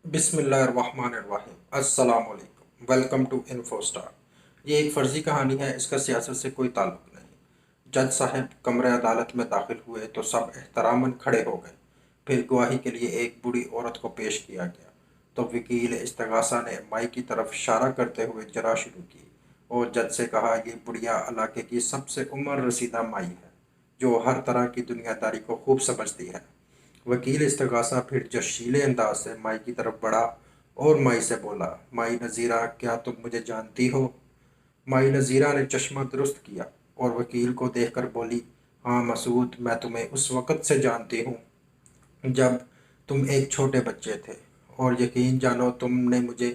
بسم اللہ الرحمن الرحیم، السلام علیکم، ویلکم ٹو انفو اسٹار۔ یہ ایک فرضی کہانی ہے، اس کا سیاست سے کوئی تعلق نہیں۔ جج صاحب کمرہ عدالت میں داخل ہوئے تو سب احتراماً کھڑے ہو گئے۔ پھر گواہی کے لیے ایک بوڑھی عورت کو پیش کیا گیا تو وکیل استغاثہ نے مائی کی طرف اشارہ کرتے ہوئے جرا شروع کی اور جج سے کہا، یہ بڑھیا علاقے کی سب سے عمر رسیدہ مائی ہے جو ہر طرح کی دنیا داری کو خوب سمجھتی ہے۔ وکیل استغاثہ پھر جوشیلے انداز سے مائی کی طرف بڑھا اور مائی سے بولا، مائی نذیرہ، کیا تم مجھے جانتی ہو؟ مائی نذیرہ نے چشمہ درست کیا اور وکیل کو دیکھ کر بولی، ہاں مسعود، میں تمہیں اس وقت سے جانتی ہوں جب تم ایک چھوٹے بچے تھے، اور یقین جانو تم نے مجھے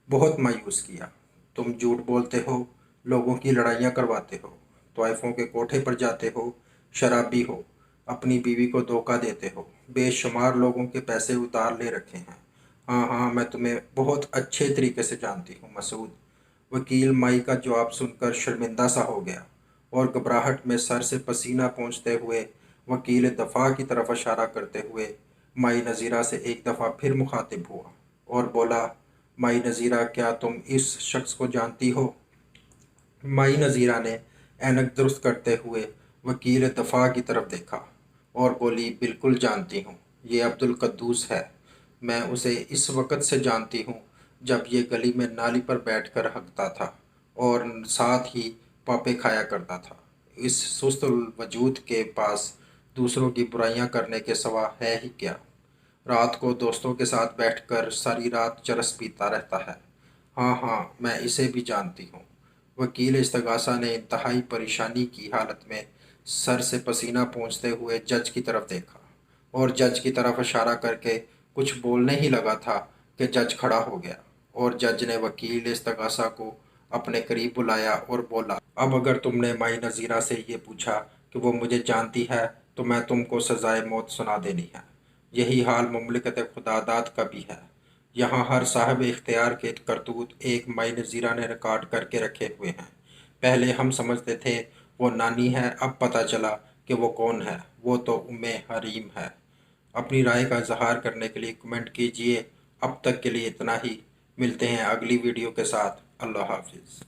بہت مایوس کیا۔ تم جھوٹ بولتے ہو، لوگوں کی لڑائیاں کرواتے ہو، طائفوں کے کوٹھے پر جاتے ہو، شرابی ہو، اپنی بیوی کو دھوکہ دیتے ہو، بے شمار لوگوں کے پیسے ادھار لے رکھے ہیں۔ ہاں ہاں، میں تمہیں بہت اچھے طریقے سے جانتی ہوں مسعود۔ وکیل مائی کا جواب سن کر شرمندہ سا ہو گیا اور گھبراہٹ میں سر سے پسینہ پونچھتے ہوئے وکیل دفاع کی طرف اشارہ کرتے ہوئے مائی نذیرہ سے ایک دفعہ پھر مخاطب ہوا اور بولا، مائی نذیرہ، کیا تم اس شخص کو جانتی ہو؟ مائی نذیرہ نے اینک درست کرتے ہوئے وکیل دفاع کی طرف دیکھا اور بولی، بالکل جانتی ہوں، یہ عبدالقدوس ہے۔ میں اسے اس وقت سے جانتی ہوں جب یہ گلی میں نالی پر بیٹھ کر ہگتا تھا اور ساتھ ہی پاپے کھایا کرتا تھا۔ اس سست الوجود کے پاس دوسروں کی برائیاں کرنے کے سوا ہے ہی کیا؟ رات کو دوستوں کے ساتھ بیٹھ کر ساری رات چرس پیتا رہتا ہے۔ ہاں ہاں، میں اسے بھی جانتی ہوں۔ وکیل استغاثہ نے انتہائی پریشانی کی حالت میں سر سے پسینہ پونچھتے ہوئے جج کی طرف دیکھا اور جج کی طرف اشارہ کر کے کچھ بولنے ہی لگا تھا کہ جج کھڑا ہو گیا اور جج نے وکیل استغاثہ کو اپنے قریب بلایا اور بولا، اب اگر تم نے مائی نذیرہ سے یہ پوچھا کہ وہ مجھے جانتی ہے تو میں تم کو سزائے موت سنا دینی ہے۔ یہی حال مملکت خداداد کا بھی ہے۔ یہاں ہر صاحب اختیار کے کرتوت ایک مائی نذیرہ نے ریکارڈ کر کے رکھے ہوئے ہیں۔ پہلے ہم سمجھتے تھے وہ نانی ہے، اب پتہ چلا کہ وہ کون ہے، وہ تو حریم ہے۔ اپنی رائے کا اظہار کرنے کے لیے کمنٹ کیجئے۔ اب تک کے لیے اتنا ہی، ملتے ہیں اگلی ویڈیو کے ساتھ۔ اللہ حافظ۔